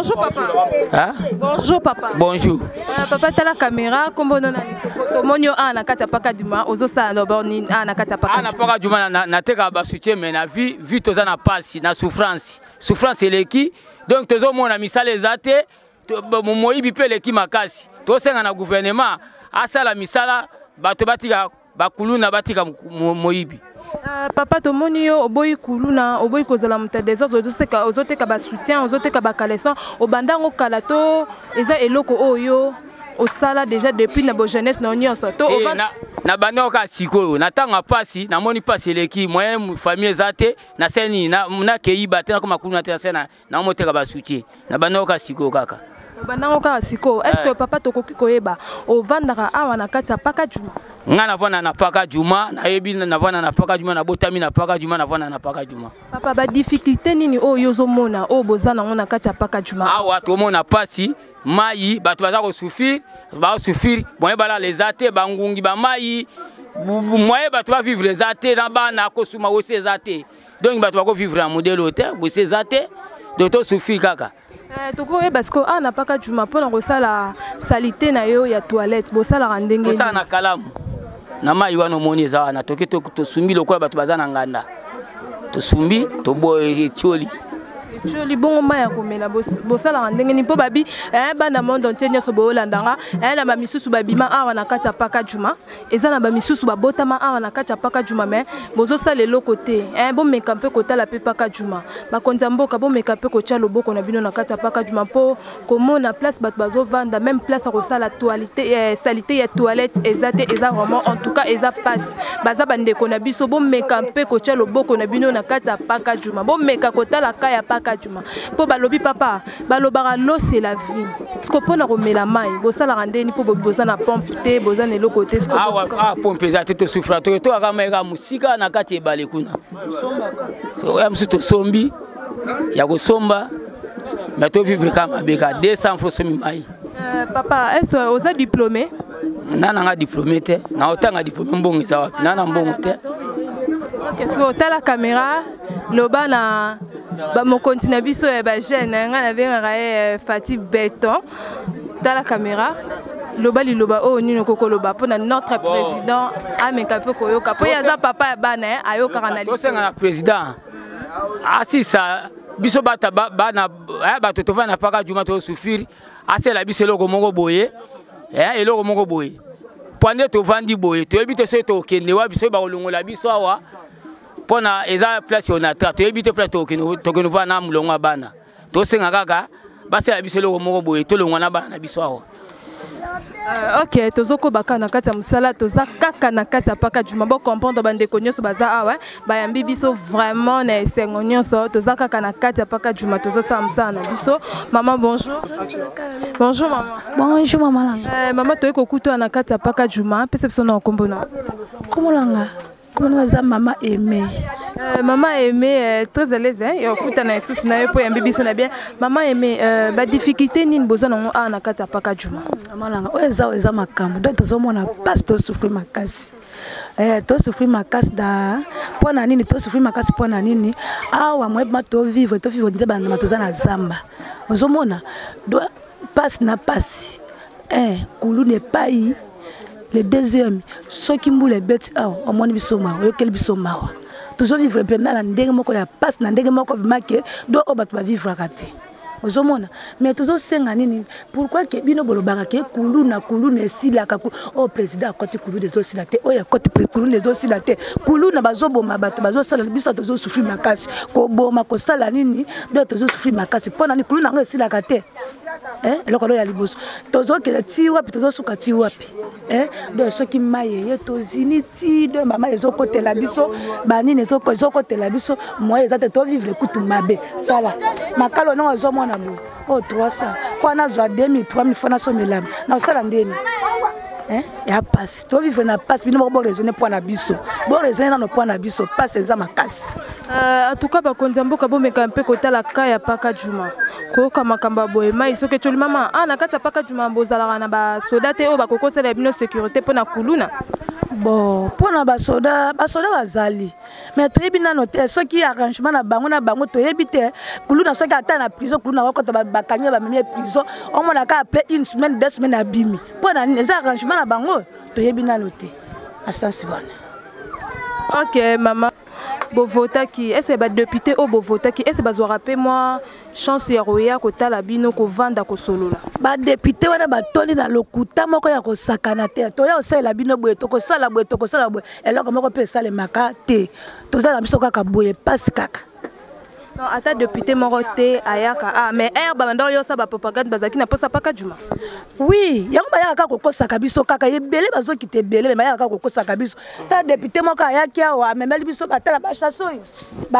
Bonjour papa. Hein? Bonjour papa. Bonjour. Papa tala caméra kombo nona to monyo ana kata paka duma ozo sa no borni ana kata paka. Ana paka duma na teka ba soutien mais na vie toza na passe na souffrance. Souffrance eleki donc tozo mona misala ezate moyibi pe leki makasi. To senga na gouvernement asala misala bato batika bakuluna batika moyibi. Papa to moni yo oboyi kuluna oboyi kozala muta des autres ozoseka ozoteka ba soutien ozoteka ba caleçon obandango kalato eza eloko oyo osala déjà depuis na bo jeunesse na nyonso to na bandoka sikoyo na tanga pasi na moni pasi eleki moyen famille ezate na seni na keiba te na koma kuluna te na sena na moteka ba soutien na bandoka sikoyo kaka bandango kaka sikoyo est-ce que papa tokoki koyeba ovandaka awa na kati ya paka juma nga navana na paka juma na yebi navana na paka juma na botami na paka juma navana na paka juma. Papa ba difficulté nini o yozo mona o bozana ngona kati ya paka juma. Awa to mona pasi mayi bato baza ko souffrir moye bala les athées bangungi ba mayi moye bato ba vivre les athées na bana ko suma aussi les athées donc bato ba ko vivre en modèle hôtel bo ces athées de to souffrir kaka. Toko parce que ana paka juma pona ko sala salité na yo ya toilette bo sala ndenge ni. Sala na kalamu. Na mai wana moni za na toke to sumbi lokwa bato bazana nganda to sumbi to boy choli choli bongo maya komela bosala ndenge ni po babi bana monde entier nyoso bolandanga na ba misusu babima awa na kati ya paka juma eza na ba misusu babotama awa na kati ya paka juma mais bozo sala le côté bo meka mpe kotala pe paka juma ba konza mboka bo meka mpe ko tia loboko na bino na kati ya paka juma po komona place bato bazo vanda même place à kosala toilette salité ya toilette ezate eza vraiment en tout cas eza passe baza bande ko na biso bo meka mpe ko tia loboko na bino na kati ya paka juma bo meka kotala ka ya paka juma po balobi papa balobara l'eau c'est la vie ce qu'on peut na romela mai bosala randeni po boza na pompe te boza na l'autre côté ce qu'on pompe za te souffra to akameka musika na kati ebale kuna so ya msuto sombi ya kosomba mais to vivre kama beka 200 francs somi mai. Papa est-ce que oza diplômé? Nana nga diplômé te na otanga diplômé mbongo za wapi nana mbongo te. Qu'est-ce que tu as la caméra loba na ba mon continent biso e ba jeune nga na venga Fatih Béton dans la caméra loba li loba o nino koko loba pona notre président ameka pe koyoka po yaza papa ya bana ayoka na to senga na président asisa biso bata bana bato to fana paka juma to souffrir asela biso loko moko boye eloko moko boye pande to vandi boye to ebite so to kende wa biso ba kolongola biso awa pona eza place on atra to ebite place to keno va na mulonga bana to senga kaka basela biso loko moko boye to longa na bana biso awa. Ok, tozoko baka na kati ya musala toza kaka na kati ya paka juma bo comprendre bande ko nyonso baza awa bayambi biso vraiment na esengo nyonso toza kaka na kati ya paka juma tozo sa musala na biso. Maman bonjour. Bonjour maman. Bonjour maman langa. Maman toye ko kuto na kati ya paka juma pese biso na kombo na. Kombo langa. Kombo za mama aimée. Maman aimée très à l'aise hein yo kuta na Yesu na yo po yambi biso na bien. Maman aimée ba difficulté nini bozana ngo na kati ya paka juma. Maman langa eza makambo donc tozomona passe to souffrir makasi. To souffrir makasi da pona nini to souffrir makasi pona nini awa moi to vivre nde bana matoza na zamba. Ozomona do passe na passe. Kulu ne pai le deuxième ceux qui mboule bête au moins biso ma yo kel biso mawa. Toujours vivre pendant la ndenge moko ya passe na ndenge moko bimake do obato ba vivre kati. Ozomona mais toujours senga nini pourquoi que bino bolobaka ke kuluna esila ka o président akoti kulu des osila te o ya koti kulu des osila te kuluna bazoboma bato bazosala biso toujours souffrir makasi ko boma ko sala nini do toujours souffrir makasi pona ni kuluna ngo esila ka te eloko ya liboso tozo ke ti wapi tozo suka ti wapi do soki maye ye tozini ti de mama ezokotela biso banini ezokotela biso moi ezate to vivre kutu mabe tala makalo no azomona bo o 300 kwa na zwa 2000 3000 fana so melama na sala ndeni ya passe to vivre na passe bino bo raisonner pour na biso bo raisonner na point na biso passe eza makasi en tout cas ba konza mboka bo meka mpe kotala ka ya paka juma ko kama kamba boye mai soke toli mama na kata paka juma bozala na ba soda te o ba kokosela bino sécurité pona kuluna Bon, pour na basoda bazali. Mais toyebi na noté ceux qui arrangement na bango toyebi te kulu na soki ata na prison kulu na ko ta bakanya ba memi prison on mona ka appeler une semaine 2 semaines à bimi. Pour na les arrangements na bango toyebi na noté. Assistance bonne. OK maman. Bovota qui est-ce que député au Bovota qui est-ce que bazwa rappeler moi chance ya roya ko tala bino ko vanda ko solola ba député wana ba toni na lokuta moko ya ko sakana te to ya osala bino boye to ko sala boye eloko moko pe sala makate to sala biso kaka boye pas kaka non ata député moko te ayaka mais banda yo sa ba propagande bazaki na posa paka juma oui yango ba yaka ko kosaka biso kaka yebele bazo kite bele mais yaka ko kosaka biso ta député moko ayaki awa memeli biso batala ba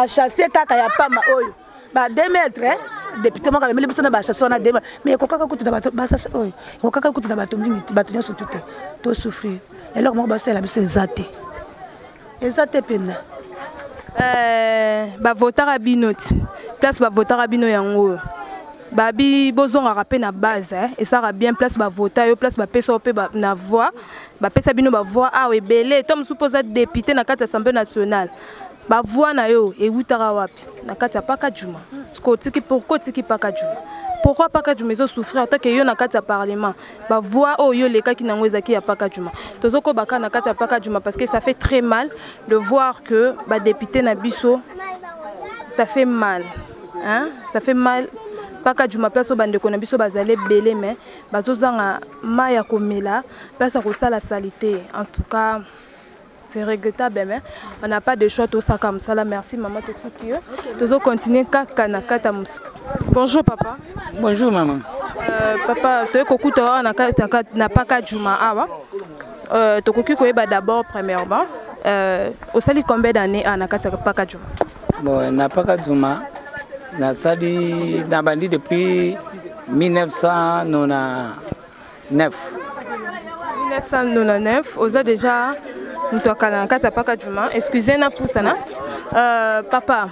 chasser kaka ya pamba oyo ba 2 mètres député moko memeli biso na ba chasser na dema mais ko kaka kutu ba sasa oyo ko kaka kutu na bato mingi bato nyoso tout to souffrir eloko moko ba sala biso ezate pena ba votera binoti place ba votera bino yango babi bozonga rapé na base et ça va bien place ba vota yo place ba pesa pe na voix ba pesa bino ba voix ebele tom supposé député na kati assemblée nationale ba voix na yo e wutara wapi na kati paka juma ko tiki pourquoi tiki paka juma pourquoi paka juma zo souffrir tant que yo na kati parlement ba voix yo leka ki nango ezaki ya paka juma tozoko baka na kati paka juma parce que ça fait très mal de voir que ba député na biso ça fait mal hein ça fait mal paka juma place au bande ko na biso bazale belé mais bazozanga maya komela place ko sala salité en tout cas c'est regrettable mais on n'a pas de choix tout ça comme ça là merci maman tout qui toujours continuer kaka na kata musika. Bonjour papa. Bonjour maman. Papa tu kokuta na kata na paka juma awa to koki koyeba d'abord premièrement au sali combien d'années na kata paka juma. Bon na paka juma na sali na bandi depuis 1999. 1999 oza déjà Mtokana kata paka juma excusez na poussana papa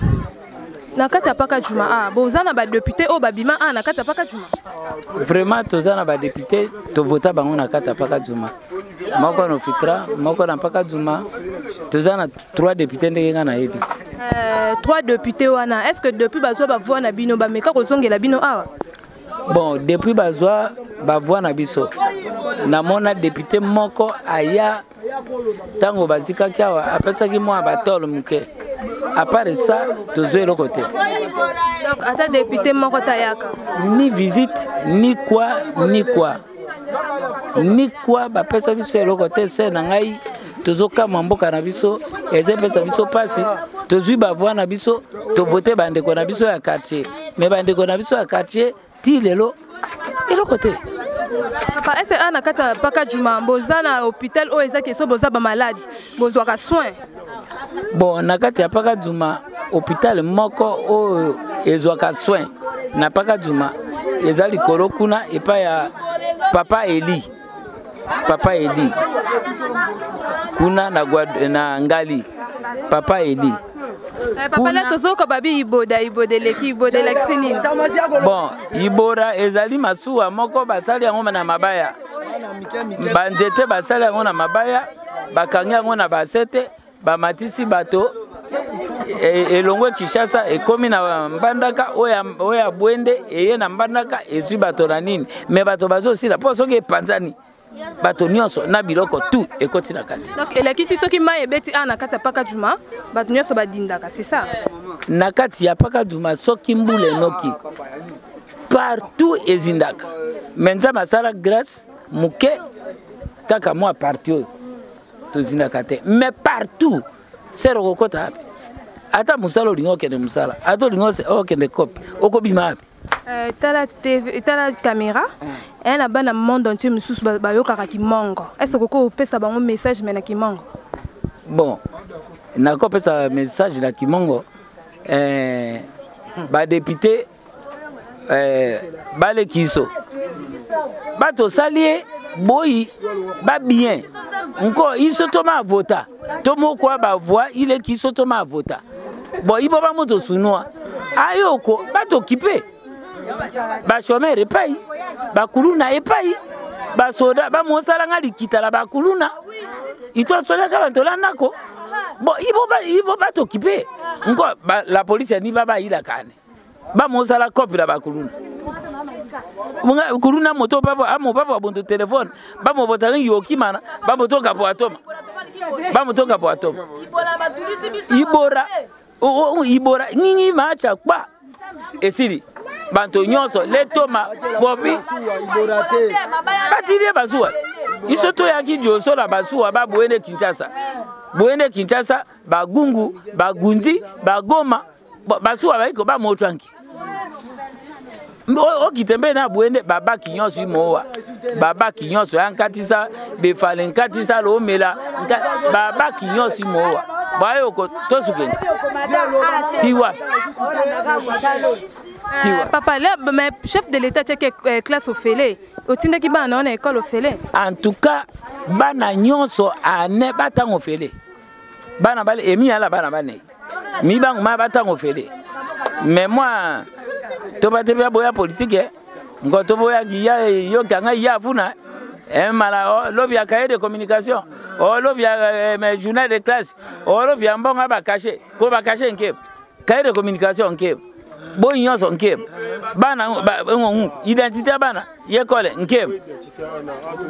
na kata paka juma bozana ba député o babima na kata paka juma vraiment tozana ba député to vota bango na kata paka juma moko no fitra moko na paka juma tozana 3 députés ndenge na yebi 3 députés wana est-ce que depuis bazwa ba voix na bino ba meka ko zongela bino awa bon depuis bazwa ba voix na biso na mona député moko aya tango bazika kiawa apesaki mwa batolo muke à part ça tozwe le côté donc ata député moko tayaka ni visite ni quoi ba pesa biso le côté c'est na ngai tozoka mamboka na biso eze pesa biso pasi tozwi ba voix na biso to voter bande ko na biso ya quartier mais bande ko na biso ya quartier ti lelo le côté. Papa, est-ce que na kata paka juma bozana hôpital o ezaki so boza ba malade bozwaka soin bon na kata paka juma hôpital moko o ezwaka soin na paka juma ezali korokuna epa ya papa Eli kuna na ngali papa Eli papa la tozoko babi iboda leki nini bon ibora ezali masuwa moko basali yango na mabaya banzete basali yango na mabaya bakangi yango na basete bamatisi bato elongwe Kinshasa ekomi na mbandaka oya bwende eye na mbandaka ezwi bato na nini mais bato bazosila po soki epanzani bato nyonso na biloko tout ekoti na kati donc elakisi soki mai ebeti na kati ya paka juma bato nyonso badindaka c'est ça na kati ya paka juma soki mbule noki partout ezindaka menza masala grâce muke kaka mwa parti oyo tozindaka te mais partout sero kokota api ata musala olingo okende musala ata olingo okende kopi okobima api tala caméra na bana monde entier misusu bayokaka kimongo est-ce que koko opesa bango message mais na kimongo bon nakopesa message na kimongo ba député balekiso bato salie boyi ba bien nko iso toma vota tomo kwa ba voix il est kiso toma vota bon ibo ba moto sunwa ayoko bato kipe ba chômeur epai ba kuluna epai ba soda ba mosala nga likita la ba kuluna il doit se faire bon, il va pas t'occuper. Encore, la police ni baba il a kane. Ba moza la copie la ba kuluna. Kuluna moto papa, amo papa bon téléphone. Ba mo botari yoki mana, ba moto kapo atoma. Ba moto kapo atoma. Ibora nini macha kwa. Esiri. Banto nyonso letoma bobi. Batire basua. Isoto yaki joso la basua ba boene Kinshasa. Boene Kinshasa, Bagungu, Bagundi, Bagoma, Basua baiko ba motwanki. O kitembe na boene baba kinyoso mowa. Baba kinyoso yankatisa, befale nkatisa lo mela, baba kinyoso mowa. Bayo ko tosukenga. Tiwa. Papa, là, mais chef de l'État, tu as classe au Félé. Au Tinda qui ban, on a école au Félé. En tout cas, bana nyonso ane batang au Félé. Bana bale emi ala bana bane. Mi bang ma batang au Félé. Mais moi, to bate bia boya politique, ngo to boya giya yo kanga ya funa. Mala lobi ya cahier de communication. O lobi ya journal de classe. O lobi ya mbonga ba caché. Ko ba caché nke. Cahier de communication nke. Bon nyonso nke. Bana identité bana yekole nke.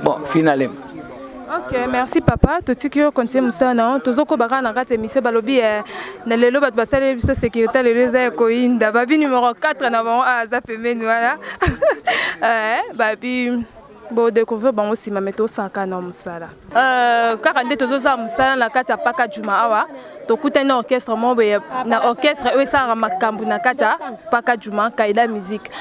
Bon, finalement. Ok, merci papa. Tout ce qui est continué musana, tout ce que baga na gate monsieur balobi na lelo bat basale biso sécurité le réseau koinda babi numéro 4 na bon à zapemenu voilà. Babi bo découvrir bango sima meto saka na musala. Car ande tozo za musala na kati paka juma awa. Tokuta na orchestre mombe na orchestre eux ça makambu na kata paka juma kaida musique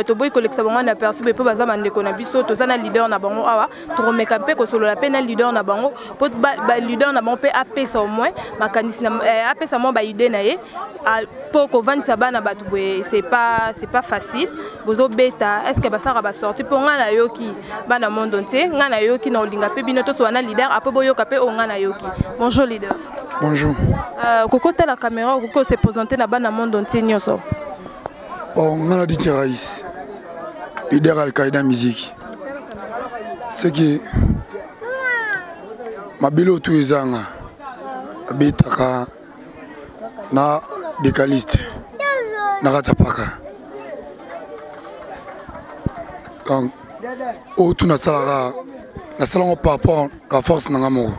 to boy collection bango na perçu be po baza mandeko na biso to za na leader na bango awa to remeka mpe ko solo la pena leader na bango po ba leader na bango pe apesa au moins makanisi na apesa mo ba idée na ye po ko vendre bana batu boye c'est pas facile bozo beta est-ce que basara ba sortir po ngana yoki bana monde entier ngana yoki na olinga pe bino to so na leader apo boyo ka pe o ngana yoki. Bonjour leader. Bonjour. Koko la caméra, Koko s'est présenté dans le monde entier. Bon, on a dit Raïs, leader Al-Qaïda musique. C'est que ma bilo tout est zanga, abitaka na décaliste, na ratapaka. Donc, au tout na salara, na salon par rapport à la force na ngamogo.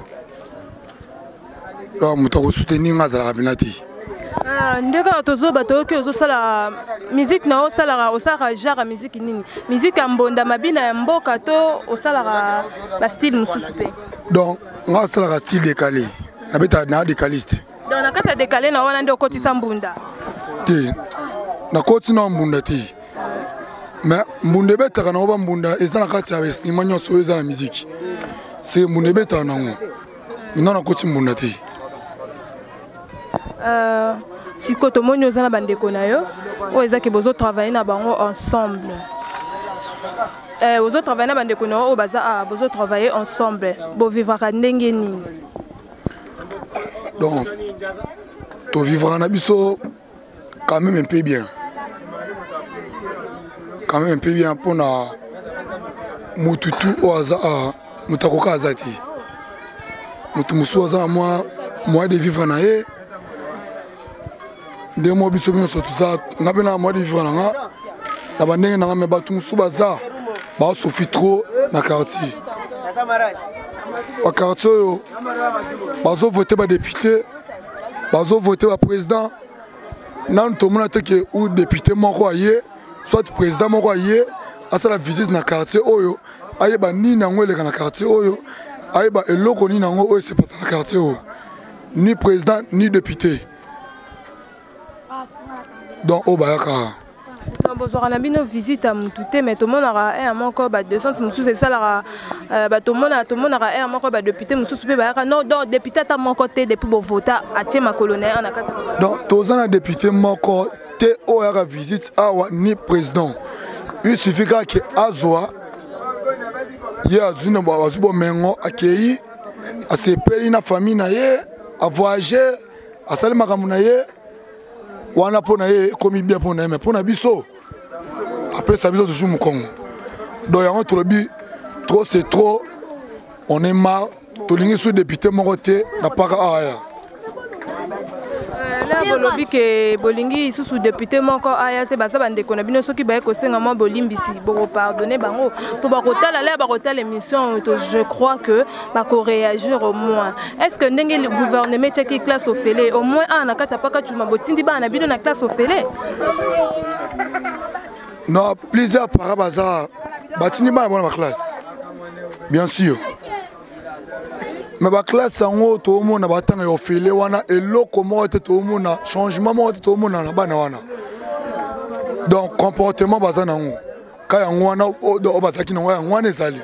Donc, je vais soutenir la communauté. Ndeka tozo bato ki ozo sala musique na osala genre musique nini musique ambonda mabina ya mboka to osala ba style mususu pe. Donc on sala style décalé na beta na décaliste. Donc na kata décalé na wana ndio koti sambunda. Te na koti na mbunda te. Mais mbunda beta kana oba mbunda ezana kati ya estima nyonso ezana musique. C'est mbunda beta na ngo. Mina na koti mbunda te. Si koto moni ozana bandeko na yo o ezaki bozo travailler na bango ensemble ozo travailler na bandeko na o baza bozo travailler ensemble bo vivre ka ndenge nini. Donc to vivre na biso quand même un peu bien pour na mututu o aza mutakoka azati mutu musu aza moi de vivre na ye. Des mois biso bien surtout ça ngabena moi de vivre nga na bandenge na me batu musubaza ba sofi trop na quartier au quartier yo bazo voter ba député bazo voter ba président nan to mona te que ou député moko aye soit président moko aye asala visite na quartier oyo aye ba ni na ngwele na quartier oyo aye ba eloko ni na ngo oyo c'est pas na quartier oyo ni président ni député. Donc au Bayaka. Non, bonsoir, on a bien visite à Moutouté, mais tout le monde a un encore 200 moussous, c'est ça là. Tout le monde a un encore député moussous, non, donc député à mon côté depuis pour voter à Tiema colonel en a. Donc tous les députés mon côté au la visite à ni président. Il suffit que Azoa y a une boazubo mengo accueilli à ses pays na famille na ye à voyager à salir makambu na ye. Wana pona ye komi bien pona mais pona biso après ça biso toujours mu Congo donc yango trop c'est trop on est marre tolingi sous député moko te na paka aya. Là bolobi ke bolingi sous député moko aya te baza bande ko na bino soki baye ko senga mo bolimbisi boko pardonner bango pour bakotala là bakotala émission je crois que bako réagir au moins. Est-ce que ndenge le gouvernement tchaki classe au félé au moins na kata paka tuma botindi ba na bino na classe au félé? Non, plusieurs para baza batindi ba na classe. Bien sûr. Mais la classe sango tout le monde a battu au filet wana et l'autre comment tout le monde a changement tout le monde a bana wana. Donc comportement bazana ngo. Kaya ngwana o bazaki na ngwana ezali.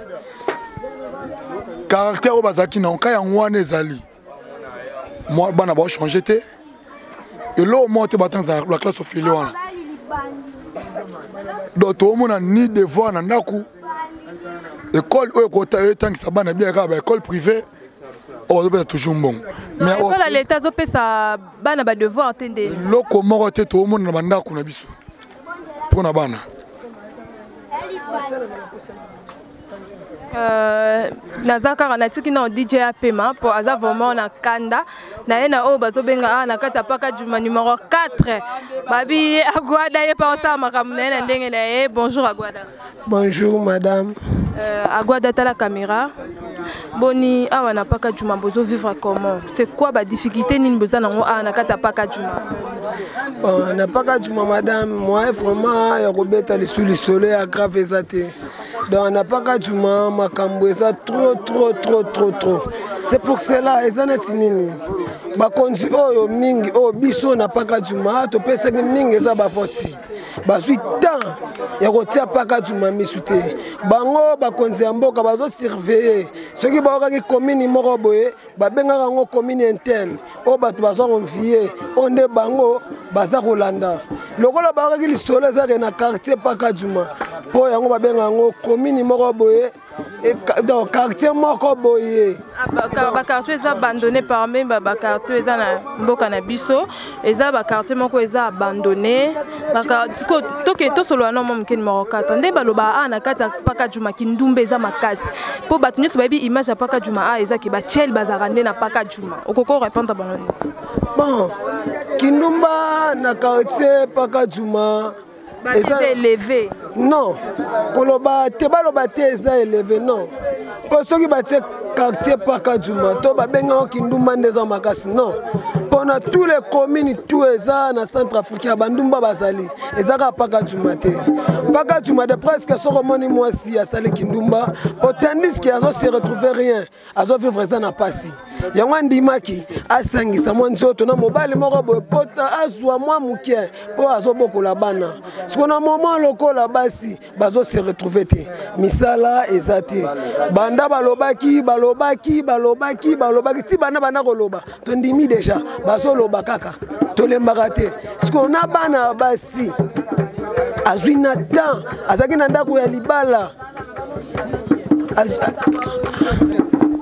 Caractère o bazaki na kaya ngwana ezali. Moi bana ba changer te. Et l'autre moi te battu la classe au filet wana. Donc tout le monde a ni devoir na ndaku. École o ko ta tant que ça bana bien ka école privée. Oh, c'est toujours bon. Mais à l'État, ça bana ba devoir attendre. Le comment était tout le monde na banda kuna biso. Pour na bana. Nazaka na tiki na DJ Apema pour aza vraiment na kanda na ena o bazo benga na kata paka juma numéro 4. Babi Agwada ye pa sa makamna na ndenge na ye. Bonjour Agwada. Bonjour madame. Agwada ta la caméra. Boni awa na paka juma bozo vivre comment? C'est quoi ba difficulté nini boza nango na kata paka juma? Bon na paka juma madame, moi vraiment ya robeta le sous le soleil a grave exaté. Donc na paka juma makambo eza trop. C'est pour cela ezanati nini? Ba konzi oyo mingi o biso na paka juma to pesa mingi eza ba foti. Bazui temps ya kotia paka juma misute bango bakonzi ya mboka bazo surveiller soki baokaki commune moko boye babengaka ngo commune interne o bato bazo confier onde bango baza kolanda lokola baokaki lisolo ezake na quartier paka juma po yango babengaka ngo commune moko boye dans quartier moko boye ba quartier eza abandonné parmi ba quartier eza na mboka na biso eza ba quartier moko eza abandonné ba toke to solo na mom ken moko kata nde baloba na kata paka juma kindumba eza makasi po bato nyuso babi image ya paka juma eza ki ba chel bazarande na paka juma okoko répondre bango. Bon kindumba na quartier paka juma eza élevé. Non koloba te baloba te eza élevé non po soki batie quartier paka juma to babenga kindumba ndeza makasi non pona tous les communes tout eza na centre africain bandumba bazali ezaka paka juma te paka juma de presque soko moni mwasi asali kindumba tandis que azo se retrouver rien azo vivre ça na pasi yango ndimaki asangisa mwa nzoto na mobali moko boye pota azwa mwa muke po azo bokola bana siko na moment lokola basi bazo se retrouver te misala ezate banda balobaki ti bana koloba to ndimi déjà bazo loba kaka to lembaka te siko na bana basi azwi na temps azaki na ndako ya libala.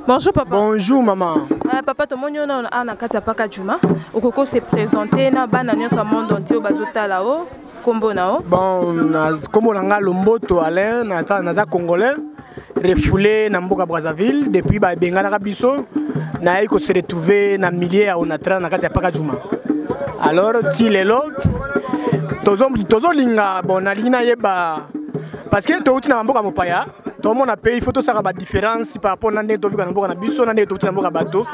Bonjour papa. Bonjour maman. Papa to monyo na kata paka juma okoko se présenter na bana nyonso monde entier bazotala o kombo na o. Bon kombo na nga Lomboto Alain naza congolais refoulé na mboka Brazzaville depuis ba bengana ka biso na iko se retrouver na milieu ya onatra na kata paka juma. Alors ti lelo tozo linga bon na lina yeba parce que to uti na mboka mopaya tout le monde a payé, il faut tout ça la différence par rapport à n'importe quel endroit dans biso, n'importe quel endroit bateau.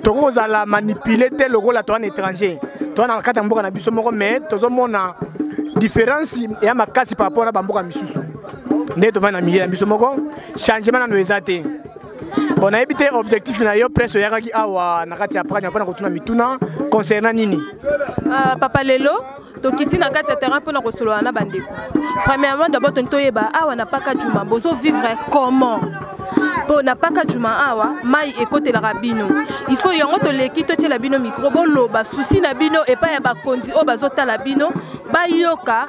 Tout le monde a manipulé tel rôle à toi en étranger. Toi dans le cadre d'endroit dans biso, mais tout le monde a différence et à ma casse par rapport à bamboka misusu. N'importe quel endroit dans biso, changement dans nos états. On a évité objectif na yo presque yaraki awa na kati après na pas na kotuna mituna concernant nini. Papa Lelo tokiti na kati ya terrain pour na kosolola na bandeko. Premièrement d'abord tontoyeba awa na paka juma bozo vivre comment? Po na paka juma awa mai ekote la rabino. Il faut yango to leki to tela bino micro bolo ba souci na bino et pas ya ba kondi o bazota la bino ba yoka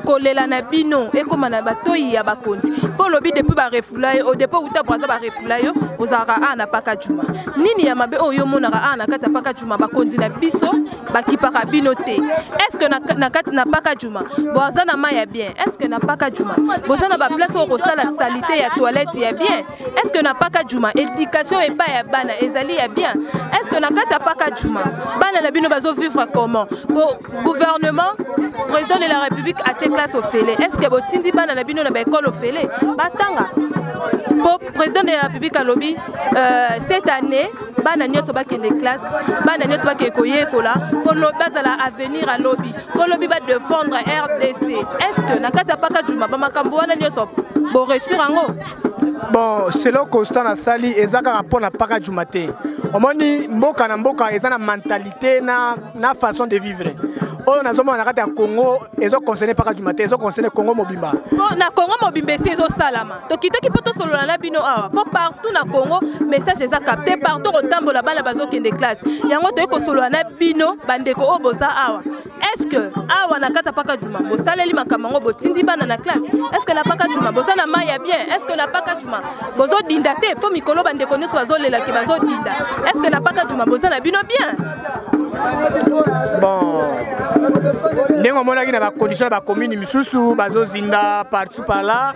kolela na bino ekoma na batoyi ya bakonzi po lobi depuis ba refula yo depuis uta braza ba refula yo ozaka ana paka juma nini ya mabe oyo monaka ana kata paka juma bakonzi na biso bakipaka bino te est-ce que na kata na paka juma boza na ma ya bien est-ce que na paka juma boza na ba place o sala salité ya toilette ya bien est-ce que na paka juma éducation et pas ya bana ezali ya bien est-ce que na kata paka juma bana na bino bazo vivre comment pour gouvernement président de la République a check classe au félé est-ce que botindi bana na bino na ba école au félé batanga pour président de la République à lobby cette année bana nyoso ba kende classe bana nyoso ba ke koyekola pour le bazala avenir à lobby pour lobby ba défendre RDC est-ce que na kata paka juma ba makambo wana nyoso bo réussir ango bon c'est le constat na sali ezaka rapport na paka juma te omoni mboka na mboka ezana mentalité na façon de vivre oyo nazomona na kati ya Congo ezo concerné paka juma te ezo concerné Congo mobimba na Congo mobimba si ezo salama to kitaki poto solola na bino awa po partout na Congo message eza capté partout otambola bana bazo kende classe yango to eko solola na bino bandeko o boza awa est-ce que awa na kata paka juma bo saleli makamango bo tindi bana na classe est-ce que la paka juma boza na maya bien est-ce que la paka juma bozo dinda te po mikolo bandeko neso bazolela ki bazo dinda est-ce que la paka juma boza na bino bien bon ndenge omonaki na bacondition ya bacommune misusu bazozinda partout par là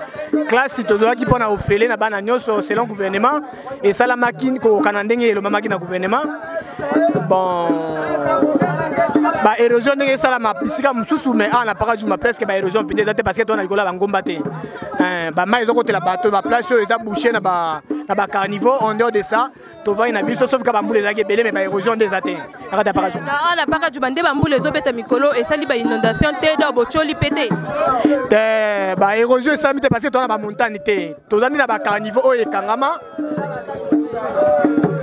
classe tozwaki mpona ofele na bana nyonso selon gouvernement esalamaki kokana ndenge elobamaki na gouvernement bon baérosion ndenge esalama bisika mosusu mais awa na paka juma presque baérosion mpende eza te parce que tona likolo ya bangomba te bamai ezokotela bato baplace oyo eza bouché na bacarnivore en dehors de ça tovai na biso sauf ka bambula ezalaki ebele mais baérosion nde eza te na kati ya paka juma na paka juma nde bambula ezobeta mikolo esali bainondation te do bocholi pe te baérosion esalami te parce que toza na bamontagne te toza nde na bacarnivore oyo ekangama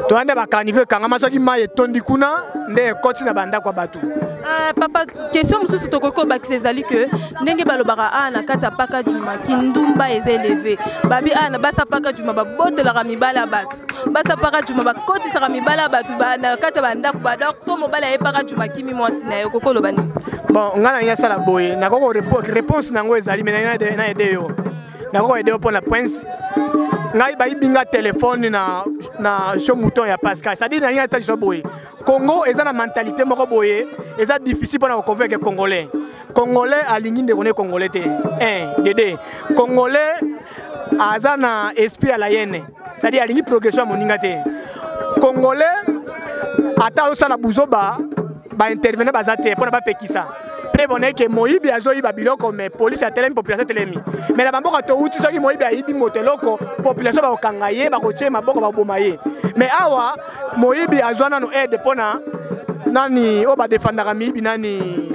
toande bacarnivore ekangama soki mai etondi kuna nde ekoti na bandako ya bato papa question mosusu tokoki obakisa ezali ke ndenge balobaka awa na kati ya paka juma kindumba eza eleve babi awa na basa paka juma babotelaka mibala ya bato basa paka juma bakotisaka mibala ya bato na kati ya bandako badok so mobala ye paka juma kimi mwasi na yo koki oloba nini bon ngai na ngai asala boye nakoko réponse nango ezali me na ede yo nakoko ede yo mpona prince ngai bayibinga telefone na show mouton ya Pascal c'est-à-dire na ngai tali boye Congo eza na mentalité moko boye eza difficile pour na convaincre congolais alingi ndeko ne congolais te dede congolais aza na esprit à la yene c'est-à-dire alingi progression moninga te congolais ata osala buzoba ba intervenir bazate pour na ba pekisa prévoner que moyibi azoyiba biloko mais police a telemi population telemi mais la bamboka to uti soki moyibi ayibi moteloko population ba okanga ye ba kotie maboko ba boma ye mais awa moyibi azwana no aide pona nani o ba defendaka miyibi nani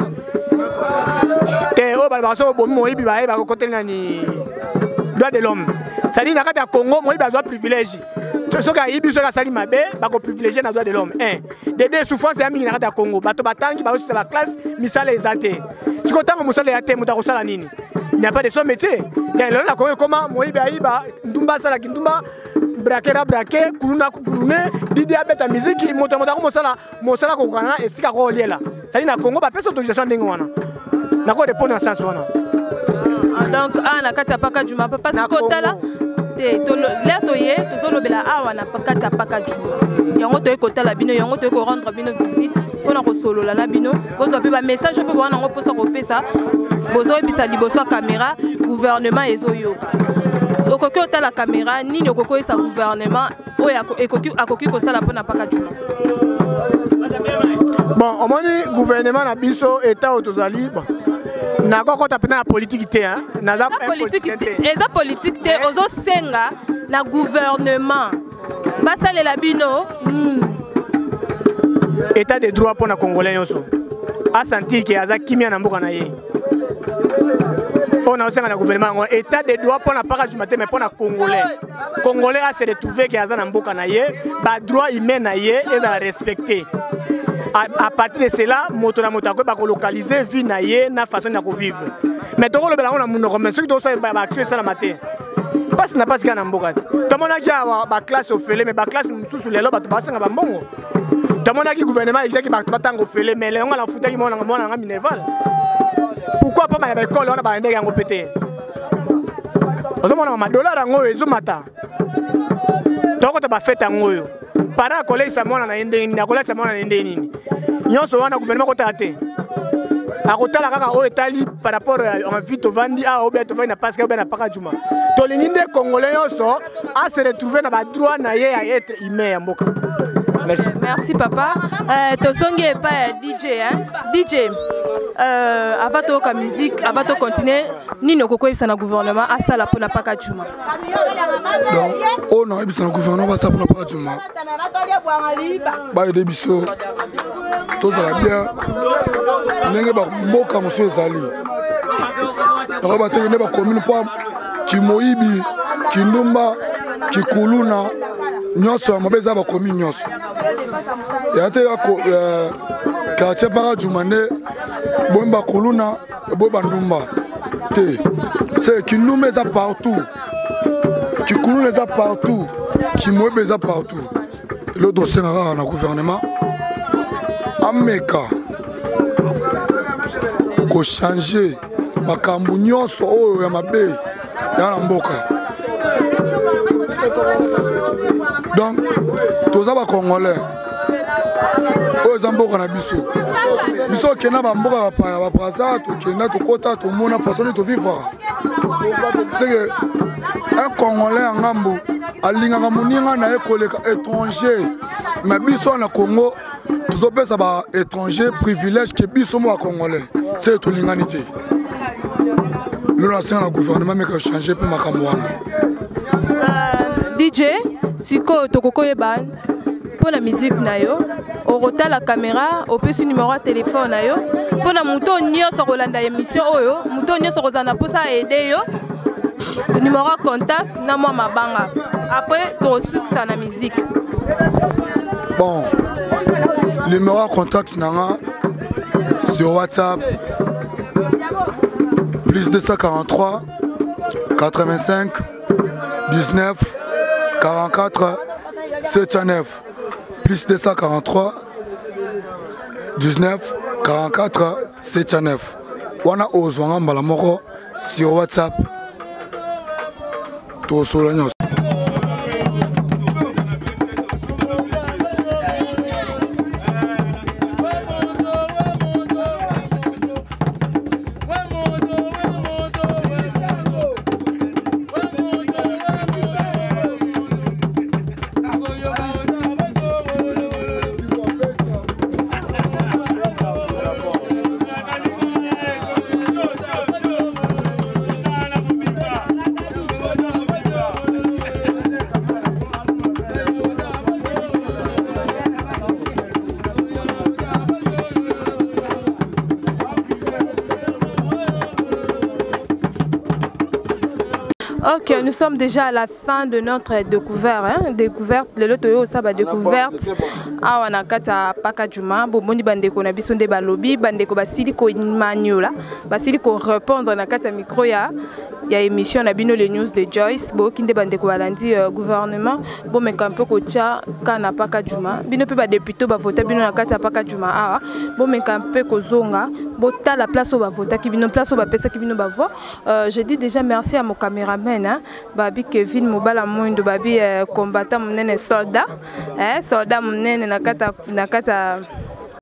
te o ba so bomi moyibi ba ba kokote nani droit de l'homme ça dit na kati ya Congo moyibi azwa privilège soki ayibi soki asali mabe bako privilégié na droit de l'homme dede souffrance ya mingi na kati ya Congo bato batangi baosisa ba classe misala eza te siko ntango mosala ya te moto akosala nini il n'y a pas de son métier lelo na Congo ekoma moyibi ayiba ndumba asalaki ndumba brakera brake kuluna kulune didi abeta miziki moto ako mosala kokokana esika kooliela sali na Congo bapesa autorisation ndenge wana nako répondre na sens wana donc na kati ya paka juma papa sikotala là toye tozolobela awa na kati ya paka juma yango toye kotala bino yango toye ko rendre bino visite mpona kosolola na bino bozwa mpe bamessage mpe bowana yango mposa kopesa bozoyebisa liboso ya caméra gouvernement ezoyoka okoki otala caméra nini okoki oyesa gouvernement oyo akoki kosala mpona paka juma bon omoni gouvernement na biso eta oyo tozali nakokota pena na politique te naza eza politique te ozosenga na gouvernement basalela bino nini état de droit mpona congolais nyonso asentir ke aza kimia na mboka na ye mpona osenga na gouvernement yango état de droit mpona paka juma te mais mpona congolais ase retrouve ke aza na mboka na ye badroit humain na ye ezala respecté. À partir de cela, moto na moto akoba ko localiser vie na ye na façon na ko vivre. Mais toko lo bela na munoko mais ceux qui doivent ba action ça la matin. Parce na pas kana mboka. Tomona kia ba classe ofele mais ba classe mususu lelo ba to basenga ba mbongo. Tomona ki gouvernement exact ba to batango ofele mais lelo la futaki mona nga minerval. pourquoi pas ma école on a ba ndenge yango pété ozomona ma dollar yango ezomata toko ta ba fête yango yo para collègue sa mona na ndenge ni na collègue sa mona na ndenge ni nyonso wana gouvernement ko taté akotala kaka o etali par rapport à vie tovandi a obia tovandi na parce que obia na paka juma to linginde congolais yoso a se retrouver na ba droit na ye à être humain ya mboka. Merci. Merci papa. Tosongi est pas DJ hein. DJ avant de musique, avant de continuer, ni no koko ibisa na gouvernement asala pona paka juma. Donc on a ibisa na gouvernement asala pona paka juma. Ba de biso. Tous à la bien. Ndenge ba mboka monsieur ezali. Donc ba tene ba commune pa Kimoyibi, Kindumba, Kikuluna, nyonso mabeza ba commune nyonso. Ya te ya ko quartier para jumane bomba Kuluna boba Ndumba. Te c'est Kindumba za partout. Kikuluna za partout. Kimoyibi za partout. Le dossier na na gouvernement ameka ko changer makambu nyonso oyo ya mabe ya na mboka. Donc tous ba congolais oyo za mboka na biso biso kena ba mboka ba praza to kena to kota to mona façon to vivre. C'est que un congolais en ngambo alingaka moninga na ekoleka étranger mais biso na Congo tous opesa ba étranger privilège que biso mo congolais c'est tout l'inganité. Le national gouvernement mais que changer pour makambo wana. DJ siko tokoko yeban pour la musique na yo orota la caméra opesi numéro de téléphone na yo pour na muto nyonso kolanda émission oyo muto nyonso kozana posa aider yo numéro de contact na moi mabanga après to succès na musique. Bon le numéro de contact nanga sur WhatsApp plus 243 85 19 44 79 plus 243 19 44 79 wana ozwanga mbala moko sur WhatsApp to solo nyos. Ok, nous sommes déjà à la fin de notre découverte. Hein? Découverte, le loto ça va découverte. Ah, on a kata paka juma. Bobondi bandeko na biso nde balobi bandeko basili ko maniola. Basili ko répondre na kata micro ya émission na bino les news de Joyce. Bo kinde bandeko balandi gouvernement. Bo meka un peu ko tia kana paka juma. Bino pe ba député ba voter bino na kata paka juma. Ah, bo meka un peu ko zonga. Bo ta la place au ba voter ki bino place au ba pesa ki bino ba vo. Je dis déjà merci à mon caméraman. Hein? Babi Kevin Mobala Moindo babi combattant mon soldat, soldat mon nakata